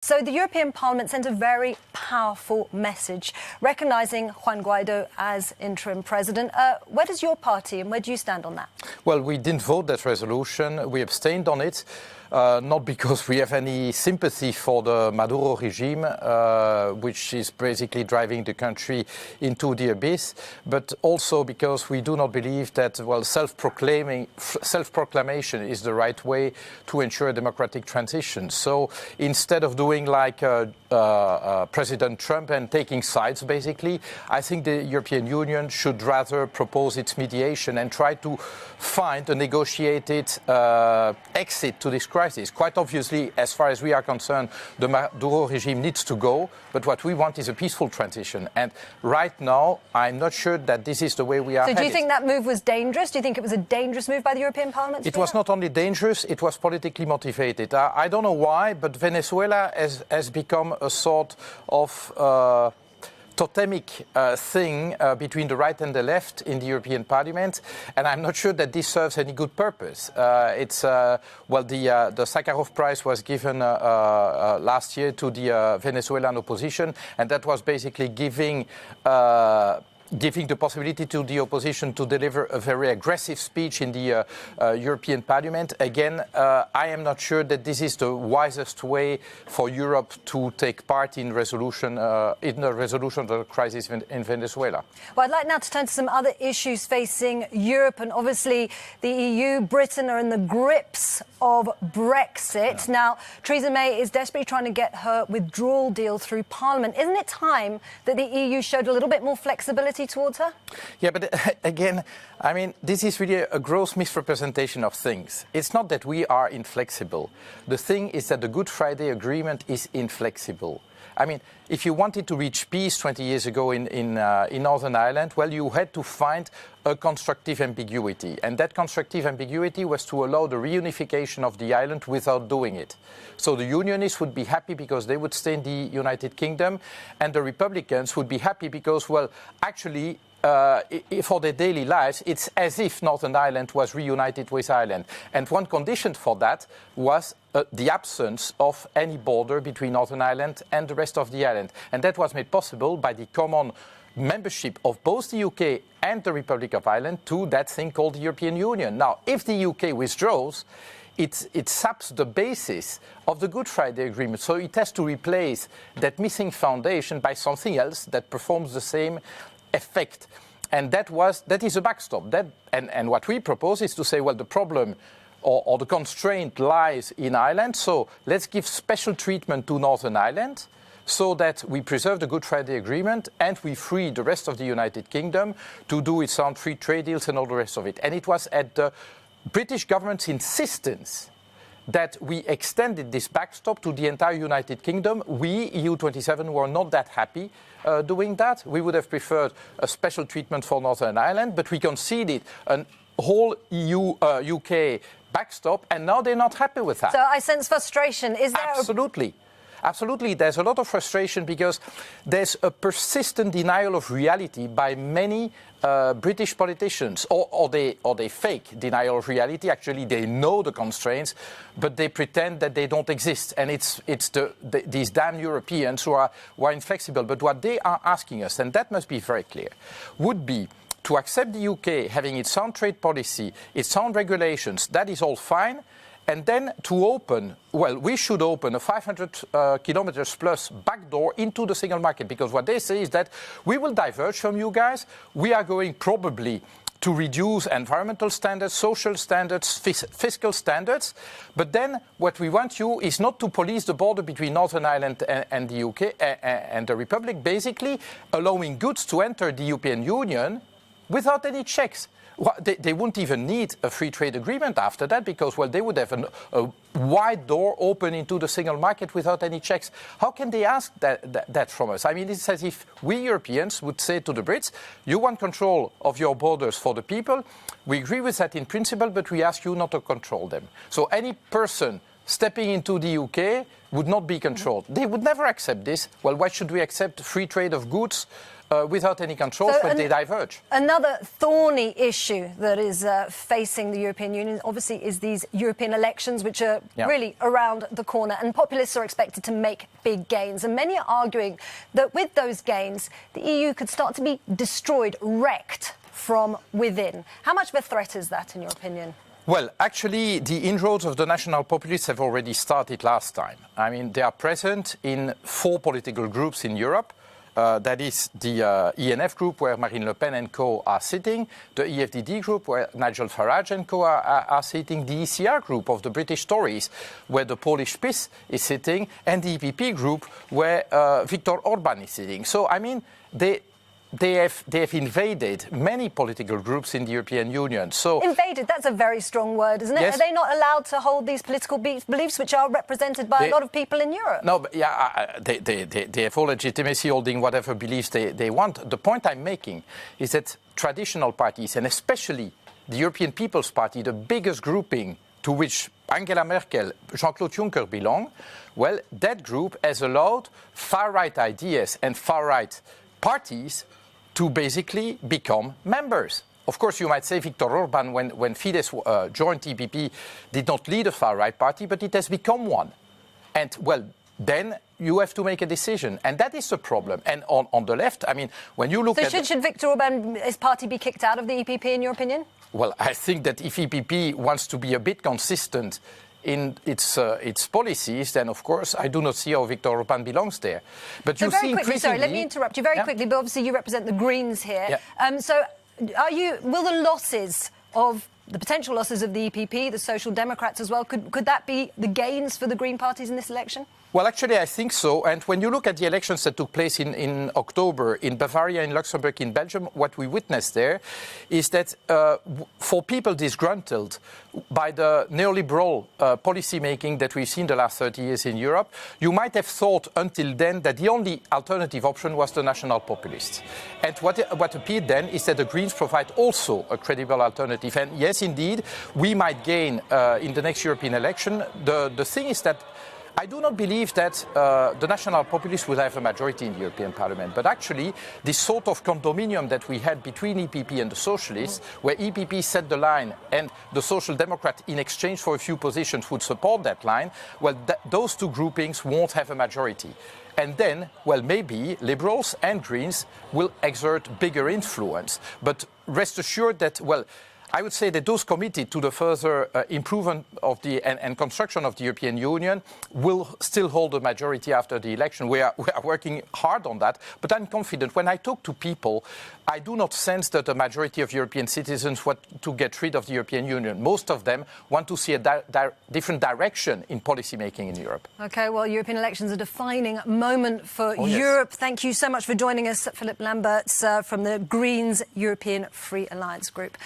So the European Parliament sent a very powerful message, recognising Juan Guaido as interim president. Where does your party and where do you stand on that? Well, we didn't vote that resolution. We abstained on it. Not because we have any sympathy for the Maduro regime, which is basically driving the country into the abyss, but also because we do not believe that, well, self-proclamation is the right way to ensure a democratic transition. So instead of doing like President Trump and taking sides, basically, I think the European Union should rather propose its mediation and try to find a negotiated exit to this crisis. Quite obviously, as far as we are concerned, the Maduro regime needs to go, but what we want is a peaceful transition. And right now, I'm not sure that this is the way we are headed. So do you think that move was dangerous? Do you think it was a dangerous move by the European Parliament? It was not only dangerous, it was politically motivated. I don't know why, but Venezuela has become a sort of totemic thing between the right and the left in the European Parliament, and I'm not sure that this serves any good purpose. The Sakharov Prize was given last year to the Venezuelan opposition, and that was basically giving the possibility to the opposition to deliver a very aggressive speech in the European Parliament. Again, I am not sure that this is the wisest way for Europe to take part in the resolution of the crisis in Venezuela. Well, I'd like now to turn to some other issues facing Europe, and obviously the EU, Britain are in the grips of Brexit. Yeah. Now, Theresa May is desperately trying to get her withdrawal deal through Parliament. Isn't it time that the EU showed a little bit more flexibility towards her? Yeah, but again, I mean, this is really a gross misrepresentation of things. It's not that we are inflexible. The thing is that the Good Friday Agreement is inflexible. I mean, if you wanted to reach peace 20 years ago in Northern Ireland, well, you had to find a constructive ambiguity. And that constructive ambiguity was to allow the reunification of the island without doing it. So the Unionists would be happy because they would stay in the United Kingdom, and the Republicans would be happy because, well, actually, for their daily lives, it's as if Northern Ireland was reunited with Ireland. And one condition for that was the absence of any border between Northern Ireland and the rest of the island. And that was made possible by the common membership of both the UK and the Republic of Ireland to that thing called the European Union. Now, if the UK withdraws, it saps the basis of the Good Friday Agreement. So it has to replace that missing foundation by something else that performs the same effect. And that is a backstop. And what we propose is to say, well, the problem or the constraint lies in Ireland, so let's give special treatment to Northern Ireland so that we preserve the Good Friday Agreement and we free the rest of the United Kingdom to do its own free trade deals and all the rest of it. And it was at the British government's insistence that we extended this backstop to the entire United Kingdom. We, EU27, were not that happy doing that. We would have preferred a special treatment for Northern Ireland, but we conceded a whole UK backstop, and now they're not happy with that. So I sense frustration. Is there Absolutely. Absolutely, there's a lot of frustration because there's a persistent denial of reality by many British politicians, or they fake denial of reality. Actually, they know the constraints, but they pretend that they don't exist. And it's these damn Europeans who are inflexible. But what they are asking us, and that must be very clear, would be to accept the UK having its own trade policy, its own regulations. That is all fine. And then to open, well, we should open a 500 kilometers plus backdoor into the single market, because what they say is that we will diverge from you guys. We are going probably to reduce environmental standards, social standards, fiscal standards. But then what we want you is not to police the border between Northern Ireland and the UK and the Republic, basically allowing goods to enter the European Union without any checks. Well, they wouldn't even need a free trade agreement after that because, well, they would have a wide door open into the single market without any checks. How can they ask that from us? I mean, it's as if we Europeans would say to the Brits, you want control of your borders for the people. We agree with that in principle, but we ask you not to control them. So any person stepping into the UK would not be controlled. They would never accept this. Well, why should we accept free trade of goods without any controls when they diverge? Another thorny issue that is facing the European Union, obviously, is these European elections, which are really around the corner. And populists are expected to make big gains. And many are arguing that with those gains, the EU could start to be destroyed, wrecked from within. How much of a threat is that, in your opinion? Well, actually, the inroads of the national populists have already started last time. I mean, they are present in 4 political groups in Europe. That is the ENF group, where Marine Le Pen and co are sitting, the EFDD group, where Nigel Farage and co are sitting, the ECR group of the British Tories, where the Polish PiS is sitting, and the EPP group, where Viktor Orban is sitting. So, I mean, they have invaded many political groups in the European Union. So invaded, that's a very strong word, isn't it? Yes. Are they not allowed to hold these political beliefs which are represented by a lot of people in Europe? No, but they have full legitimacy holding whatever beliefs they want. The point I'm making is that traditional parties, and especially the European People's Party, the biggest grouping to which Angela Merkel, Jean-Claude Juncker belong, well, that group has allowed far-right ideas and far-right parties to basically become members. Of course, you might say Viktor Orban, when Fidesz joined EPP, did not lead a far-right party, but it has become one. And, well, then you have to make a decision. And that is the problem. And on the left, I mean, when you look at... So should Viktor Orban's party be kicked out of the EPP, in your opinion? Well, I think that if EPP wants to be a bit consistent in its policies, then of course I do not see how Viktor Orban belongs there. But so you very see quickly, sorry, let me interrupt you very Yeah. quickly, but obviously you represent the Greens here. Yeah. So will the losses of the potential losses of the EPP, the Social Democrats as well, could that be the gains for the Green parties in this election? Well, actually, I think so. And when you look at the elections that took place in October in Bavaria, in Luxembourg, in Belgium, what we witnessed there is that for people disgruntled by the neoliberal policy making that we've seen the last 30 years in Europe, you might have thought until then that the only alternative option was the national populists. And what appeared then is that the Greens provide also a credible alternative. And yes, indeed, we might gain in the next European election. The thing is that I do not believe that the national populists will have a majority in the European Parliament. But actually, this sort of condominium that we had between EPP and the Socialists, where EPP set the line and the Social Democrat, in exchange for a few positions, would support that line, well, those 2 groupings won't have a majority. And then, well, maybe Liberals and Greens will exert bigger influence. But rest assured that, well, I would say that those committed to the further improvement of and construction of the European Union will still hold a majority after the election. We are working hard on that, but I'm confident. When I talk to people, I do not sense that a majority of European citizens want to get rid of the European Union. Most of them want to see a different direction in policy making in Europe. OK, well, European elections are a defining moment for Europe. Thank you so much for joining us, Philippe Lamberts from the Greens European Free Alliance Group.